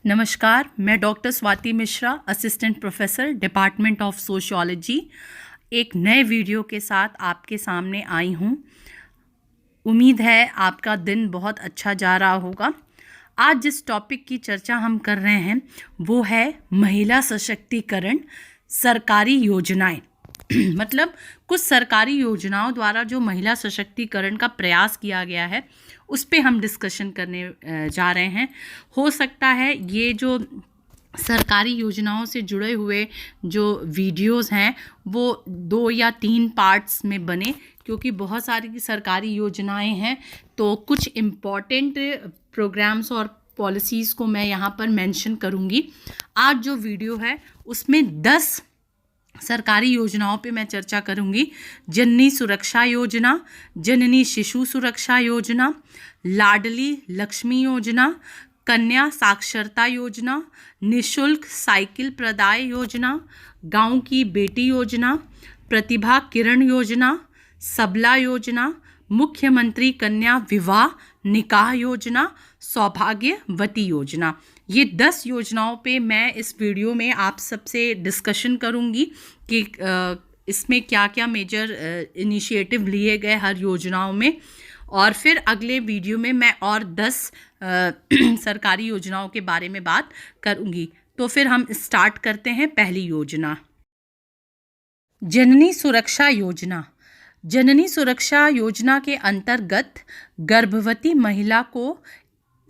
नमस्कार, मैं doctor Swati Mishra, assistant professor, department of sociology, एक नए वीडियो के साथ आपके सामने आई हूँ। उम्मीद है आपका दिन बहुत अच्छा जा रहा होगा। आज जिस टॉपिक की चर्चा हम कर रहे हैं वो है महिला सशक्तिकरण, सरकारी योजनाएं। मतलब कुछ सरकारी योजनाओं द्वारा जो महिला सशक्तिकरण का प्रयास किया गया है उस पे हम डिस्कशन करने जा रहे हैं। हो सकता है ये जो सरकारी योजनाओं से जुड़े हुए जो वीडियोस हैं वो 2 या 3 पार्ट्स में बने, क्योंकि बहुत सारी सरकारी योजनाएं हैं तो कुछ इम्पॉर्टेंट प्रोग्राम्स और पॉलिसीज़ को मैं यहाँ पर मेंशन करूँगी। आज जो वीडियो है उसमें 10 सरकारी योजनाओं पे मैं चर्चा करूंगी। जननी सुरक्षा योजना, जननी शिशु सुरक्षा योजना, लाडली लक्ष्मी योजना, कन्या साक्षरता योजना, निशुल्क साइकिल प्रदाय योजना, गांव की बेटी योजना, प्रतिभा किरण योजना, सबला योजना, मुख्यमंत्री कन्या विवाह निकाह योजना, सौभाग्यवती योजना। ये 10 योजनाओं पे मैं इस वीडियो में आप सबसे डिस्कशन करूंगी कि इसमें क्या क्या मेजर इनिशिएटिव लिए गए हर योजनाओं में, और फिर अगले वीडियो में मैं और 10 सरकारी योजनाओं के बारे में बात करूंगी। तो फिर हम स्टार्ट करते हैं। पहली योजना, जननी सुरक्षा योजना। जननी सुरक्षा योजना के अंतर्गत गर्भवती महिला को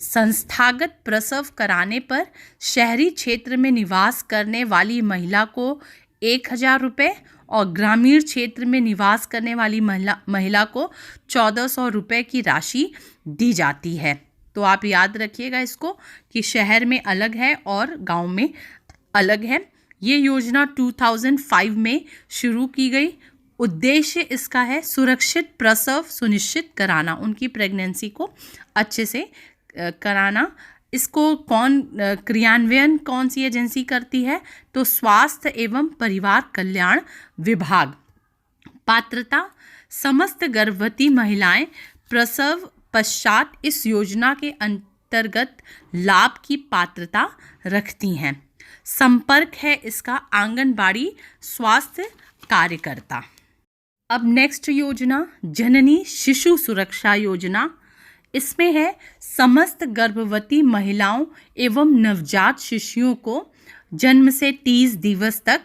संस्थागत प्रसव कराने पर शहरी क्षेत्र में निवास करने वाली महिला को 1,000 रुपये और ग्रामीण क्षेत्र में निवास करने वाली महिला को 1,400 रुपये की राशि दी जाती है। तो आप याद रखिएगा इसको कि शहर में अलग है और गांव में अलग है। ये योजना 2005 में शुरू की गई। उद्देश्य इसका है सुरक्षित प्रसव सुनिश्चित कराना, उनकी प्रेगनेंसी को अच्छे से कराना। इसको क्रियान्वयन कौन सी एजेंसी करती है? तो स्वास्थ्य एवं परिवार कल्याण विभाग। पात्रता, समस्त गर्भवती महिलाएं प्रसव पश्चात इस योजना के अंतर्गत लाभ की पात्रता रखती हैं। संपर्क है इसका आंगनबाड़ी स्वास्थ्य कार्यकर्ता। अब नेक्स्ट योजना, जननी शिशु सुरक्षा योजना। इसमें है समस्त गर्भवती महिलाओं एवं नवजात शिशुओं को जन्म से 30 दिवस तक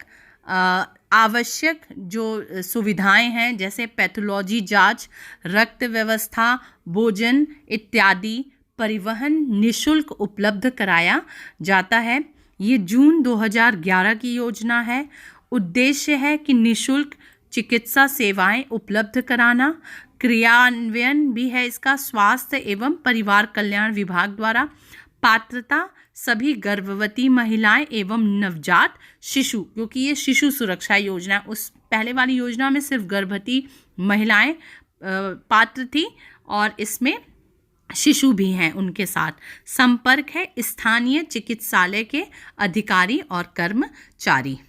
आवश्यक जो सुविधाएं हैं जैसे पैथोलॉजी जांच, रक्त व्यवस्था, भोजन इत्यादि परिवहन निशुल्क उपलब्ध कराया जाता है। ये जून 2011 की योजना है। उद्देश्य है कि निशुल्क चिकित्सा सेवाएं उपलब्ध कराना। क्रियान्वयन भी है इसका स्वास्थ्य एवं परिवार कल्याण विभाग द्वारा। पात्रता, सभी गर्भवती महिलाएं एवं नवजात शिशु, क्योंकि ये शिशु सुरक्षा योजना, उस पहले वाली योजना में सिर्फ गर्भवती महिलाएं पात्र थी और इसमें शिशु भी हैं उनके साथ। संपर्क है स्थानीय चिकित्सालय के अधिकारी और कर्मचारी।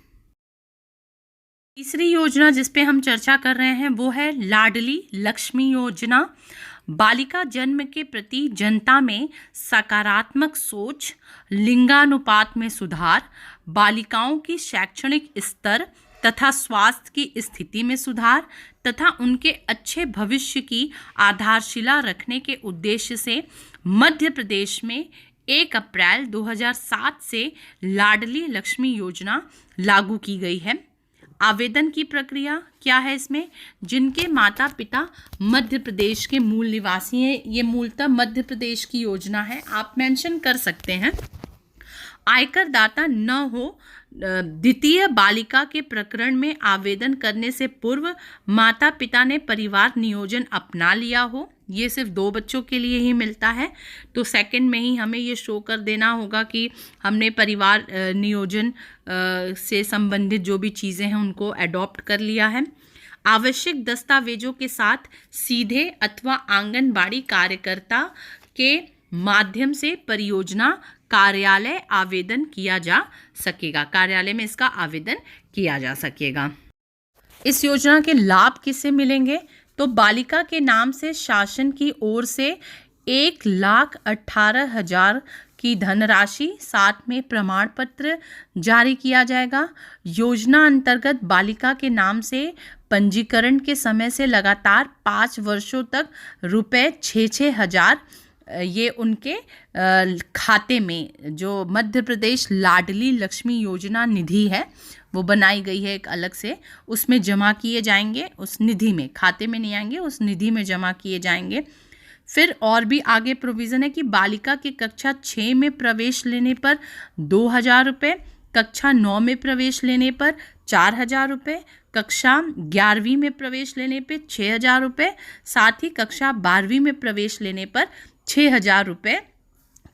तीसरी योजना जिस पे हम चर्चा कर रहे हैं वो है लाडली लक्ष्मी योजना। बालिका जन्म के प्रति जनता में सकारात्मक सोच, लिंगानुपात में सुधार, बालिकाओं की शैक्षणिक स्तर तथा स्वास्थ्य की स्थिति में सुधार तथा उनके अच्छे भविष्य की आधारशिला रखने के उद्देश्य से मध्य प्रदेश में 1 अप्रैल 2007 से लाडली लक्ष्मी योजना लागू की गई है। आवेदन की प्रक्रिया क्या है इसमें? जिनके माता पिता मध्य प्रदेश के मूल निवासी हैं, ये मूलतः मध्य प्रदेश की योजना है, आप मेंशन कर सकते हैं। आयकर दाता न हो, द्वितीय बालिका के प्रकरण में आवेदन करने से पूर्व माता पिता ने परिवार नियोजन अपना लिया हो, ये सिर्फ 2 बच्चों के लिए ही मिलता है, तो सेकंड में ही हमें ये शो कर देना होगा कि हमने परिवार नियोजन से संबंधित जो भी चीज़ें हैं उनको अडॉप्ट कर लिया है। आवश्यक दस्तावेजों के साथ सीधे अथवा आंगनबाड़ी कार्यकर्ता के माध्यम से परियोजना कार्यालय आवेदन किया जा सकेगा, कार्यालय में इसका आवेदन किया जा सकेगा। इस योजना के लाभ किससे मिलेंगे? तो बालिका के नाम से शासन की ओर से 1,18,000 की धनराशि, साथ में प्रमाण पत्र जारी किया जाएगा। योजना अंतर्गत बालिका के नाम से पंजीकरण के समय से लगातार 5 वर्षों तक रुपए 6,000 ये उनके खाते में, जो मध्य प्रदेश लाडली लक्ष्मी योजना निधि है वो बनाई गई है एक अलग से, उसमें जमा किए जाएंगे। उस निधि में, खाते में नहीं आएंगे, उस निधि में जमा किए जाएंगे। फिर और भी आगे प्रोविज़न है कि बालिका की कक्षा 6 में प्रवेश लेने पर 2,000 रुपये, कक्षा 9 में प्रवेश लेने पर 4,000 रुपये, कक्षा 11वीं में प्रवेश लेने पर 6,000 रुपये, साथ ही कक्षा 12वीं में प्रवेश लेने पर 6,000 रुपये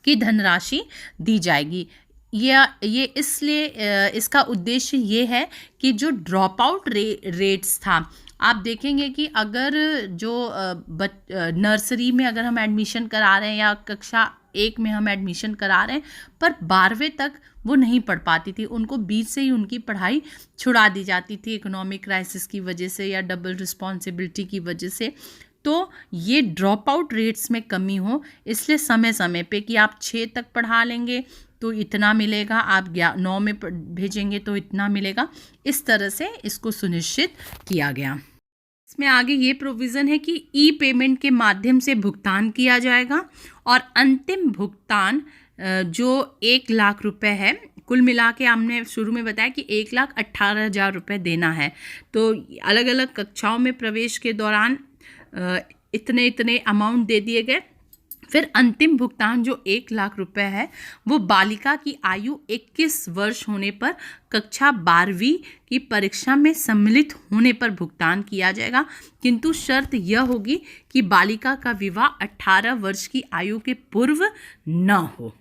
की धनराशि दी जाएगी। ये इसलिए इसका उद्देश्य ये है कि जो ड्रॉप आउट रेट्स था, आप देखेंगे कि अगर जो नर्सरी में अगर हम एडमिशन करा रहे हैं या कक्षा 1 में हम एडमिशन करा रहे हैं, पर 12वें तक वो नहीं पढ़ पाती थी, उनको बीच से ही उनकी पढ़ाई छुड़ा दी जाती थी इकोनॉमिक क्राइसिस की वजह से या डबल रिस्पॉन्सिबिलिटी की वजह से। तो ये ड्रॉप आउट रेट्स में कमी हो, इसलिए समय समय पे कि आप 6 तक पढ़ा लेंगे तो इतना मिलेगा, आप 9 में भेजेंगे तो इतना मिलेगा, इस तरह से इसको सुनिश्चित किया गया। इसमें आगे ये प्रोविज़न है कि ई पेमेंट के माध्यम से भुगतान किया जाएगा और अंतिम भुगतान जो 1 लाख रुपए है, कुल मिला के हमने शुरू में बताया कि 1,18,000 रुपये देना है। तो अलग अलग कक्षाओं में प्रवेश के दौरान इतने इतने अमाउंट दे दिए गए। फिर अंतिम भुगतान जो 1 लाख रुपए है वो बालिका की आयु 21 वर्ष होने पर कक्षा 12वीं की परीक्षा में सम्मिलित होने पर भुगतान किया जाएगा, किंतु शर्त यह होगी कि बालिका का विवाह 18 वर्ष की आयु के पूर्व न हो।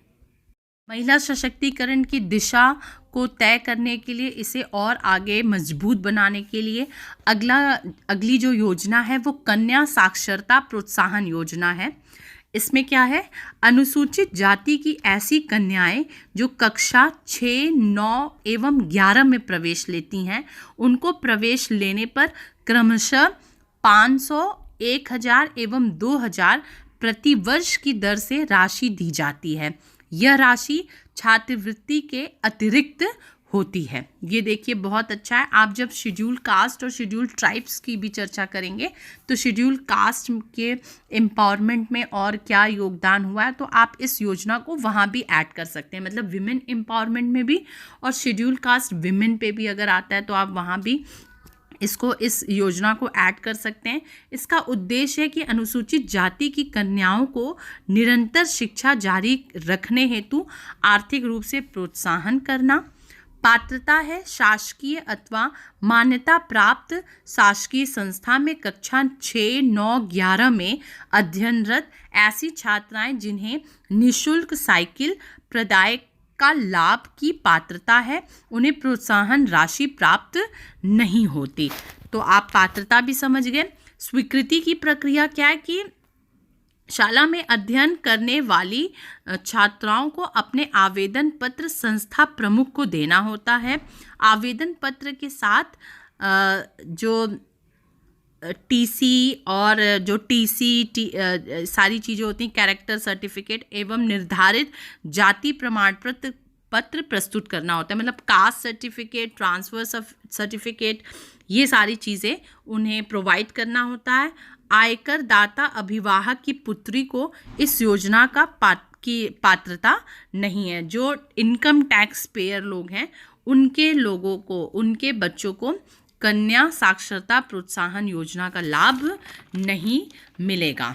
महिला सशक्तिकरण की दिशा को तय करने के लिए, इसे और आगे मजबूत बनाने के लिए अगली जो योजना है वो कन्या साक्षरता प्रोत्साहन योजना है। इसमें क्या है, अनुसूचित जाति की ऐसी कन्याएं जो कक्षा 6, 9 एवं 11 में प्रवेश लेती हैं, उनको प्रवेश लेने पर क्रमशः 500, 1,000 एवं 2,000 प्रति वर्ष की दर से राशि दी जाती है। यह राशि छात्रवृत्ति के अतिरिक्त होती है। ये देखिए बहुत अच्छा है। आप जब शेड्यूल कास्ट और शेड्यूल ट्राइब्स की भी चर्चा करेंगे तो शेड्यूल कास्ट के एम्पावरमेंट में और क्या योगदान हुआ है, तो आप इस योजना को वहाँ भी ऐड कर सकते हैं। मतलब विमेन एम्पावरमेंट में भी और शेड्यूल कास्ट विमेन पे भी अगर आता है तो आप वहाँ भी इस योजना को ऐड कर सकते हैं। इसका उद्देश्य है कि अनुसूचित जाति की कन्याओं को निरंतर शिक्षा जारी रखने हेतु आर्थिक रूप से प्रोत्साहन करना। पात्रता है शासकीय अथवा मान्यता प्राप्त शासकीय संस्था में कक्षा 6, 9, 11 में अध्ययनरत ऐसी छात्राएं जिन्हें निःशुल्क साइकिल प्रदाय का लाभ की पात्रता है, उन्हें प्रोत्साहन राशि प्राप्त नहीं होती। तो आप पात्रता भी समझ गए। स्वीकृति की प्रक्रिया क्या है कि शाला में अध्ययन करने वाली छात्राओं को अपने आवेदन पत्र संस्था प्रमुख को देना होता है। आवेदन पत्र के साथ जो टीसी और जो सारी चीज़ें होती हैं, कैरेक्टर सर्टिफिकेट एवं निर्धारित जाति प्रमाण पत्र प्रस्तुत करना होता है। मतलब कास्ट सर्टिफिकेट, ट्रांसफर सर्टिफिकेट, ये सारी चीज़ें उन्हें प्रोवाइड करना होता है। आयकर दाता अभिभावक की पुत्री को इस योजना का पात्रता नहीं है। जो इनकम टैक्स पेयर लोग हैं उनके लोगों को, उनके बच्चों को कन्या साक्षरता प्रोत्साहन योजना का लाभ नहीं मिलेगा।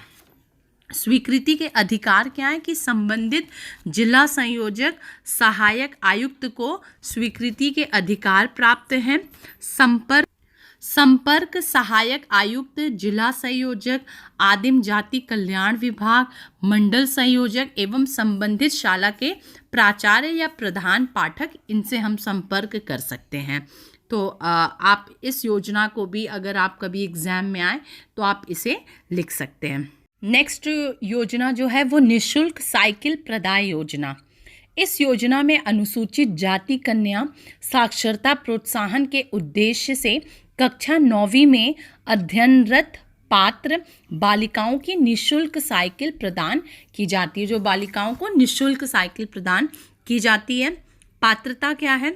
स्वीकृति के अधिकार क्या है कि संबंधित जिला संयोजक सहायक आयुक्त को स्वीकृति के अधिकार प्राप्त हैं। संपर्क सहायक आयुक्त, जिला संयोजक, आदिम जाति कल्याण विभाग, मंडल संयोजक एवं संबंधित शाला के प्राचार्य या प्रधान पाठक, इनसे हम संपर्क कर सकते हैं। तो आप इस योजना को भी अगर आप कभी एग्जाम में आए तो आप इसे लिख सकते हैं। नेक्स्ट योजना जो है वो निःशुल्क साइकिल प्रदाय योजना। इस योजना में अनुसूचित जाति कन्या साक्षरता प्रोत्साहन के उद्देश्य से कक्षा 9वीं में अध्ययनरत पात्र बालिकाओं की निःशुल्क साइकिल प्रदान की जाती है। जो बालिकाओं को निःशुल्क साइकिल प्रदान की जाती है। पात्रता क्या है?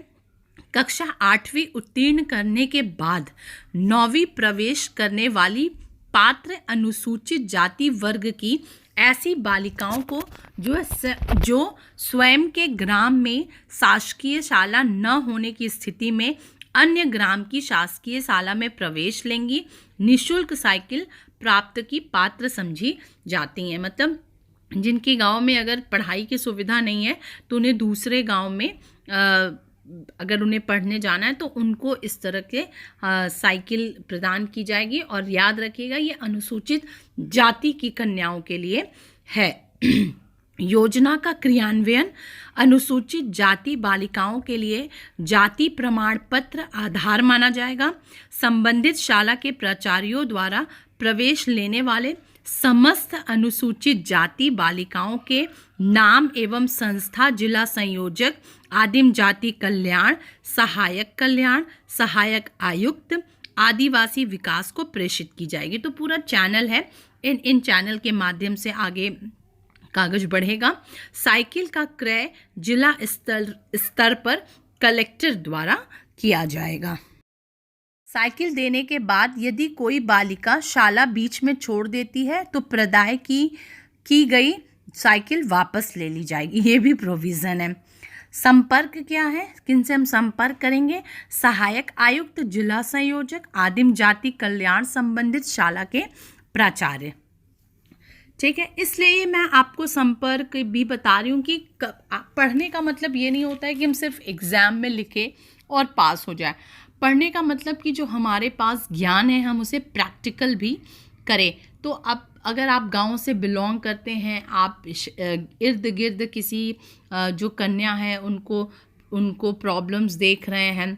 कक्षा 8वीं उत्तीर्ण करने के बाद 9वीं प्रवेश करने वाली पात्र अनुसूचित जाति वर्ग की ऐसी बालिकाओं को जो स्वयं के ग्राम में शासकीय शाला न होने की स्थिति में अन्य ग्राम की शासकीय शाला में प्रवेश लेंगी, निःशुल्क साइकिल प्राप्त की पात्र समझी जाती हैं। मतलब जिनके गांव में अगर पढ़ाई की सुविधा नहीं है तो उन्हें दूसरे गांव में अगर उन्हें पढ़ने जाना है तो उनको इस तरह के साइकिल प्रदान की जाएगी। और याद रखिएगा ये अनुसूचित जाति की कन्याओं के लिए है। योजना का क्रियान्वयन अनुसूचित जाति बालिकाओं के लिए जाति प्रमाण पत्र आधार माना जाएगा। संबंधित शाला के प्राचार्यों द्वारा प्रवेश लेने वाले समस्त अनुसूचित जाति बालिकाओं के नाम एवं संस्था जिला संयोजक, आदिम जाति कल्याण, सहायक आयुक्त, आदिवासी विकास को प्रेषित की जाएगी। तो पूरा चैनल है, इन चैनल के माध्यम से आगे कागज बढ़ेगा। साइकिल का क्रय जिला स्तर पर कलेक्टर द्वारा किया जाएगा। साइकिल देने के बाद यदि कोई बालिका शाला बीच में छोड़ देती है तो प्रदाय की गई साइकिल वापस ले ली जाएगी। ये भी प्रोविज़न है। संपर्क क्या है? किनसे हम संपर्क करेंगे? सहायक आयुक्त, जिला संयोजक, आदिम जाति कल्याण, संबंधित शाला के प्राचार्य। ठीक है, इसलिए मैं आपको संपर्क भी बता रही हूँ कि पढ़ने का मतलब ये नहीं होता है कि हम सिर्फ एग्ज़ाम में लिखें और पास हो जाए। पढ़ने का मतलब कि जो हमारे पास ज्ञान है हम उसे प्रैक्टिकल भी करें। तो अब अगर आप गांव से बिलोंग करते हैं, आप इर्द गिर्द किसी जो कन्या है उनको प्रॉब्लम्स देख रहे हैं,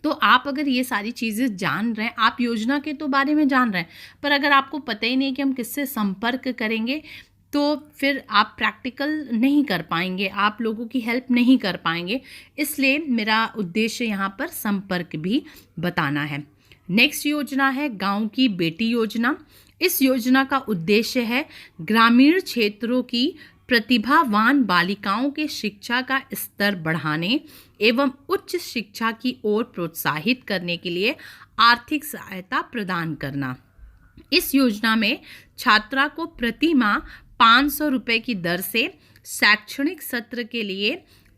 तो आप अगर ये सारी चीज़ें जान रहे हैं, आप योजना के तो बारे में जान रहे हैं, पर अगर आपको पता ही नहीं कि हम किससे संपर्क करेंगे तो फिर आप प्रैक्टिकल नहीं कर पाएंगे, आप लोगों की हेल्प नहीं कर पाएंगे। इसलिए मेरा उद्देश्य यहाँ पर संपर्क भी बताना है। नेक्स्ट योजना है गांव की बेटी योजना। इस योजना का उद्देश्य है ग्रामीण क्षेत्रों की प्रतिभावान बालिकाओं के शिक्षा का स्तर बढ़ाने एवं उच्च शिक्षा की ओर प्रोत्साहित करने के लिए आर्थिक सहायता प्रदान करना। इस योजना में छात्रा को प्रति माह 500 रुपये की दर से शैक्षणिक सत्र के लिए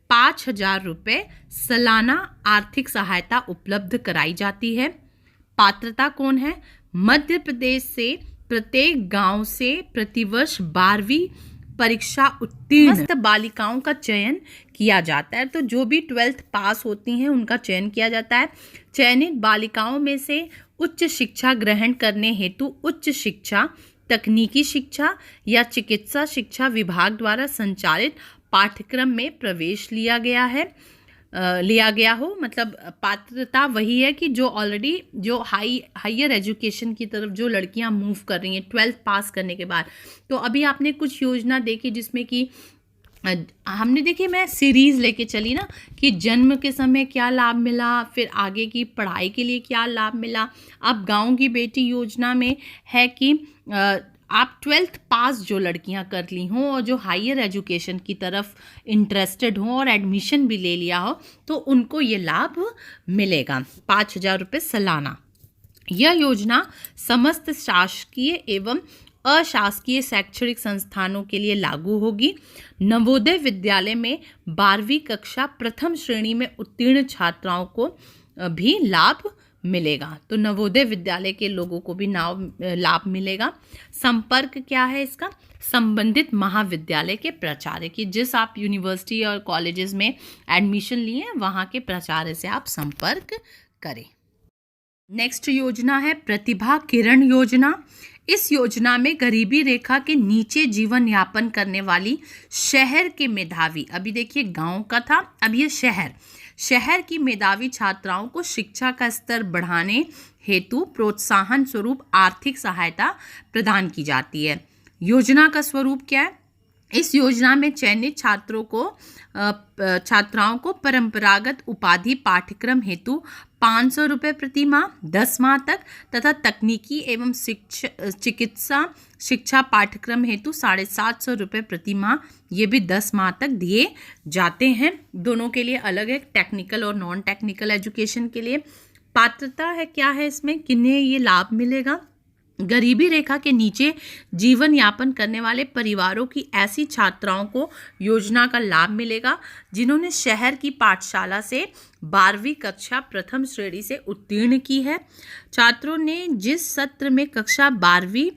5,000 रुपये सालाना आर्थिक सहायता उपलब्ध कराई जाती है। पात्रता कौन है? मध्य प्रदेश से प्रत्येक गांव से प्रतिवर्ष 12वीं परीक्षा उत्तीर्ण बालिकाओं का चयन किया जाता है। तो जो भी 12th पास होती हैं उनका चयन किया जाता है। चयनित बालिकाओं में से उच्च शिक्षा ग्रहण करने हेतु उच्च शिक्षा, तकनीकी शिक्षा या चिकित्सा शिक्षा विभाग द्वारा संचालित पाठ्यक्रम में प्रवेश लिया गया हो। मतलब पात्रता वही है कि जो ऑलरेडी जो हायर एजुकेशन की तरफ जो लड़कियां मूव कर रही हैं 12th पास करने के बाद। तो अभी आपने कुछ योजना देखी जिसमें कि हमने देखी, मैं सीरीज़ लेके चली ना कि जन्म के समय क्या लाभ मिला, फिर आगे की पढ़ाई के लिए क्या लाभ मिला। अब गांव की बेटी योजना में है कि आप 12th पास जो लड़कियां कर ली हों और जो हायर एजुकेशन की तरफ इंटरेस्टेड हों और एडमिशन भी ले लिया हो तो उनको ये लाभ मिलेगा 5,000 रुपये सालाना। यह योजना समस्त शासकीय एवं अशासकीय शैक्षणिक संस्थानों के लिए लागू होगी। नवोदय विद्यालय में 12वीं कक्षा प्रथम श्रेणी में उत्तीर्ण छात्राओं को भी लाभ मिलेगा। तो नवोदय विद्यालय के लोगों को भी लाभ मिलेगा। संपर्क क्या है इसका? संबंधित महाविद्यालय के प्राचार्य की, जिस आप यूनिवर्सिटी और कॉलेजेस में एडमिशन लिए हैं वहाँ के प्राचार्य से आप संपर्क करें। नेक्स्ट योजना है प्रतिभा किरण योजना। इस योजना में गरीबी रेखा के नीचे जीवन यापन करने वाली शहर के मेधावी, अभी देखिए गांव का था, अब ये शहर की मेधावी छात्राओं को शिक्षा का स्तर बढ़ाने हेतु प्रोत्साहन स्वरूप आर्थिक सहायता प्रदान की जाती है। योजना का स्वरूप क्या है? इस योजना में चयनित छात्राओं को परंपरागत उपाधि पाठ्यक्रम हेतु 500 रुपये प्रति माह 10 माह तक तथा तकनीकी एवं चिकित्सा शिक्षा पाठ्यक्रम हेतु 750 रुपये प्रति माह ये भी 10 माह तक दिए जाते हैं। दोनों के लिए अलग है, टेक्निकल और नॉन टेक्निकल एजुकेशन के लिए। पात्रता है क्या है इसमें, किन्हें ये लाभ मिलेगा? गरीबी रेखा के नीचे जीवन यापन करने वाले परिवारों की ऐसी छात्राओं को योजना का लाभ मिलेगा जिन्होंने शहर की पाठशाला से 12वीं कक्षा प्रथम श्रेणी से उत्तीर्ण की है। छात्रों ने जिस सत्र में कक्षा 12वीं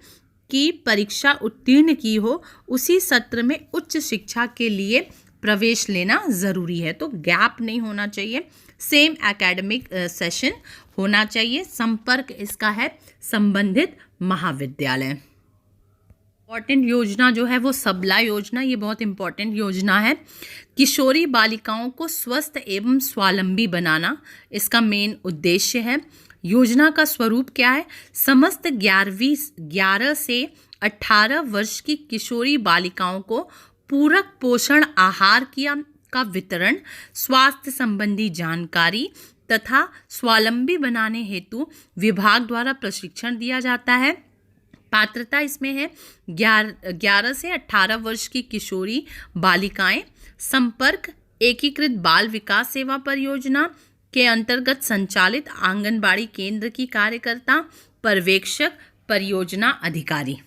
की परीक्षा उत्तीर्ण की हो उसी सत्र में उच्च शिक्षा के लिए प्रवेश लेना ज़रूरी है, तो गैप नहीं होना चाहिए, सेम एकेडमिक सेशन होना चाहिए। संपर्क इसका है संबंधित महाविद्यालय। इम्पॉर्टेंट योजना जो है वो सबला योजना, ये बहुत इम्पॉर्टेंट योजना है। किशोरी बालिकाओं को स्वस्थ एवं स्वावलंबी बनाना इसका मेन उद्देश्य है। योजना का स्वरूप क्या है? समस्त 11 से 18 वर्ष की किशोरी बालिकाओं को पूरक पोषण आहार का वितरण, स्वास्थ्य संबंधी जानकारी तथा स्वावलंबी बनाने हेतु विभाग द्वारा प्रशिक्षण दिया जाता है। पात्रता इसमें है 11 से 18 वर्ष की किशोरी बालिकाएं। संपर्क एकीकृत बाल विकास सेवा परियोजना के अंतर्गत संचालित आंगनबाड़ी केंद्र की कार्यकर्ता, पर्यवेक्षक, परियोजना अधिकारी।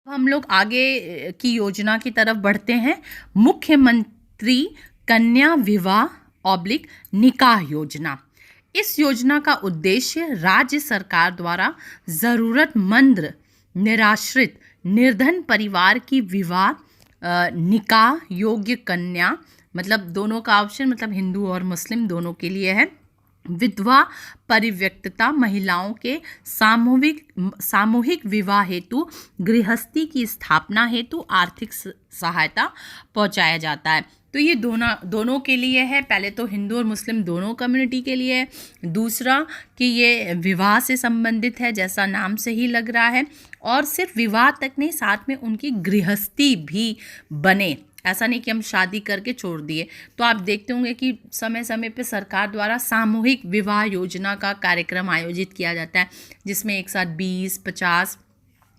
हम लोग आगे की योजना की तरफ बढ़ते हैं। मुख्यमंत्री कन्या विवाह / निकाह योजना। इस योजना का उद्देश्य राज्य सरकार द्वारा ज़रूरतमंद निराश्रित निर्धन परिवार की विवाह निकाह योग्य कन्या, मतलब दोनों का ऑप्शन, मतलब हिंदू और मुस्लिम दोनों के लिए है, विधवा परित्यक्ता महिलाओं के सामूहिक विवाह हेतु गृहस्थी की स्थापना हेतु आर्थिक सहायता पहुंचाया जाता है। तो ये दोनों के लिए है। पहले तो हिंदू और मुस्लिम दोनों कम्युनिटी के लिए है। दूसरा कि ये विवाह से संबंधित है, जैसा नाम से ही लग रहा है, और सिर्फ विवाह तक नहीं, साथ में उनकी गृहस्थी भी बने। ऐसा नहीं कि हम शादी करके छोड़ दिए। तो आप देखते होंगे कि समय समय पे सरकार द्वारा सामूहिक विवाह योजना का कार्यक्रम आयोजित किया जाता है, जिसमें एक साथ 20-50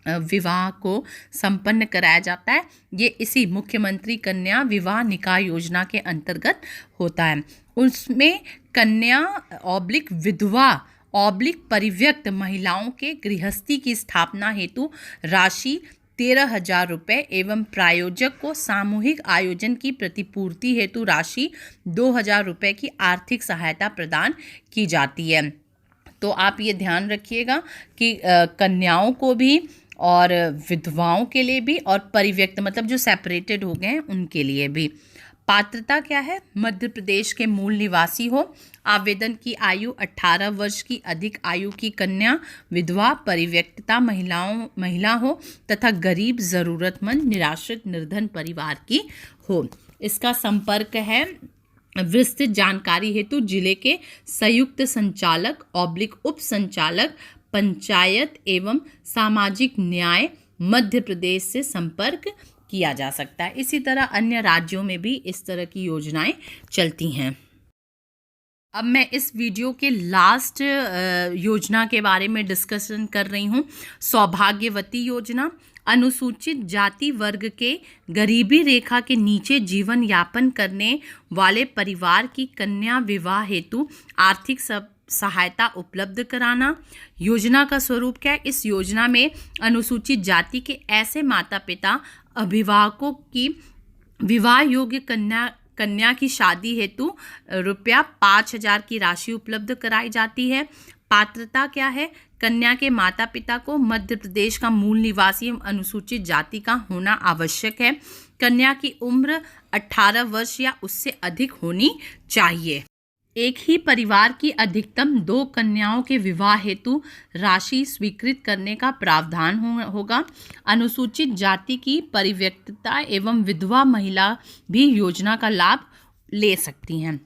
विवाह को संपन्न कराया जाता है। ये इसी मुख्यमंत्री कन्या विवाह निकाह योजना के अंतर्गत होता है। उसमें कन्या / विधवा / परित्यक्त महिलाओं के गृहस्थी की स्थापना हेतु राशि 13,000 रुपये एवं प्रायोजक को सामूहिक आयोजन की प्रतिपूर्ति हेतु राशि 2,000 रुपये की आर्थिक सहायता प्रदान की जाती है। तो आप ये ध्यान रखिएगा कि कन्याओं को भी और विधवाओं के लिए भी और परित्यक्त मतलब जो सेपरेटेड हो गए हैं उनके लिए भी। पात्रता क्या है? मध्य प्रदेश के मूल निवासी हो, आवेदन की आयु 18 वर्ष की अधिक आयु की कन्या, विधवा, परित्यक्ता महिला हो तथा गरीब, ज़रूरतमंद, निराश्रित, निर्धन परिवार की हो। इसका संपर्क है विस्तृत जानकारी हेतु जिले के संयुक्त संचालक / उप संचालक पंचायत एवं सामाजिक न्याय मध्य प्रदेश से संपर्क किया जा सकता है। इसी तरह अन्य राज्यों में भी इस तरह की योजनाएं चलती हैं। अब मैं इस वीडियो के लास्ट योजना के बारे में डिस्कशन कर रही हूँ। सौभाग्यवती योजना। अनुसूचित जाति वर्ग के गरीबी रेखा के नीचे जीवन यापन करने वाले परिवार की कन्या विवाह हेतु आर्थिक सहायता उपलब्ध कराना। योजना का स्वरूप क्या है? इस योजना में अनुसूचित जाति के ऐसे माता पिता अभिभावकों की विवाह योग्य कन्या की शादी हेतु रुपया 5,000 की राशि उपलब्ध कराई जाती है। पात्रता क्या है? कन्या के माता पिता को मध्य प्रदेश का मूल निवासी एवं अनुसूचित जाति का होना आवश्यक है। कन्या की उम्र 18 वर्ष या उससे अधिक होनी चाहिए। एक ही परिवार की अधिकतम 2 कन्याओं के विवाह हेतु राशि स्वीकृत करने का प्रावधान होगा। अनुसूचित जाति की परित्यक्ता एवं विधवा महिला भी योजना का लाभ ले सकती हैं।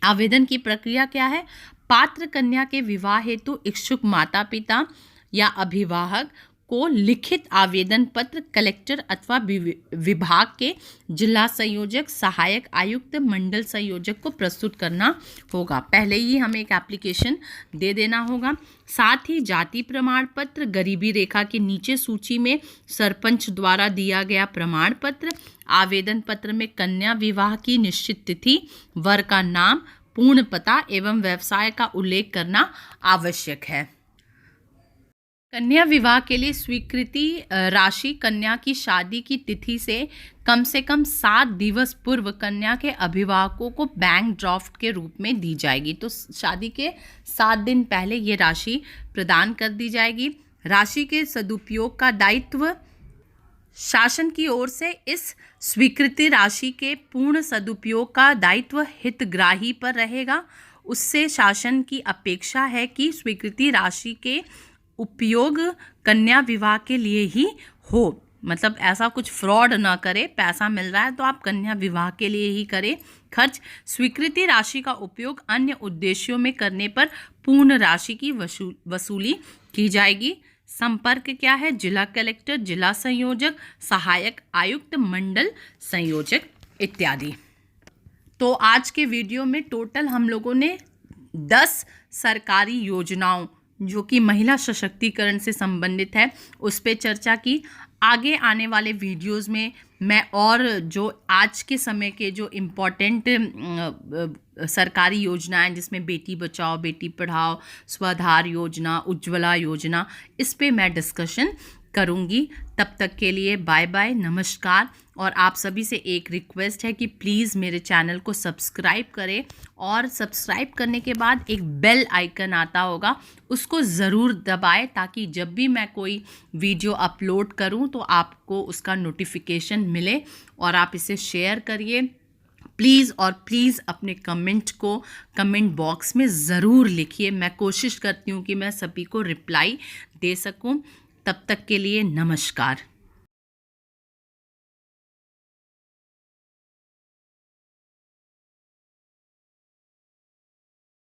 आवेदन की प्रक्रिया क्या है? पात्र कन्या के विवाह हेतु इच्छुक माता पिता या अभिभावक को लिखित आवेदन पत्र कलेक्टर अथवा विभाग के जिला संयोजक, सहायक आयुक्त, मंडल संयोजक को प्रस्तुत करना होगा। पहले ही हमें एक एप्लीकेशन दे देना होगा। साथ ही जाति प्रमाण पत्र, गरीबी रेखा के नीचे सूची में सरपंच द्वारा दिया गया प्रमाण पत्र, आवेदन पत्र में कन्या विवाह की निश्चित तिथि, वर का नाम, पूर्ण पता एवं व्यवसाय का उल्लेख करना आवश्यक है। कन्या विवाह के लिए स्वीकृति राशि कन्या की शादी की तिथि से कम 7 दिवस पूर्व कन्या के अभिभावकों को बैंक ड्राफ्ट के रूप में दी जाएगी। तो शादी के 7 दिन पहले ये राशि प्रदान कर दी जाएगी। राशि के सदुपयोग का दायित्व शासन की ओर से इस स्वीकृति राशि के पूर्ण सदुपयोग का दायित्व हितग्राही पर रहेगा। उससे शासन की अपेक्षा है कि स्वीकृति राशि के उपयोग कन्या विवाह के लिए ही हो, मतलब ऐसा कुछ फ्रॉड ना करे। पैसा मिल रहा है तो आप कन्या विवाह के लिए ही करें खर्च। स्वीकृति राशि का उपयोग अन्य उद्देश्यों में करने पर पूर्ण राशि की वसूली की जाएगी। संपर्क क्या है? जिला कलेक्टर, जिला संयोजक, सहायक आयुक्त, मंडल संयोजक इत्यादि। तो आज के वीडियो में टोटल हम लोगों ने 10 सरकारी योजनाओं जो कि महिला सशक्तिकरण से संबंधित है उस पे चर्चा की। आगे आने वाले वीडियोस में मैं और जो आज के समय के जो इम्पोर्टेंट सरकारी योजनाएं जिसमें बेटी बचाओ बेटी पढ़ाओ, स्वाधार योजना, उज्ज्वला योजना, इस पे मैं डिस्कशन करूंगी। तब तक के लिए बाय बाय, नमस्कार। और आप सभी से एक रिक्वेस्ट है कि प्लीज़ मेरे चैनल को सब्सक्राइब करें और सब्सक्राइब करने के बाद एक बेल आइकन आता होगा उसको ज़रूर दबाएं ताकि जब भी मैं कोई वीडियो अपलोड करूं तो आपको उसका नोटिफिकेशन मिले। और आप इसे शेयर करिए प्लीज़। और प्लीज़ अपने कमेंट को कमेंट बॉक्स में ज़रूर लिखिए। मैं कोशिश करती हूँ कि मैं सभी को रिप्लाई दे सकूँ। तब तक के लिए नमस्कार।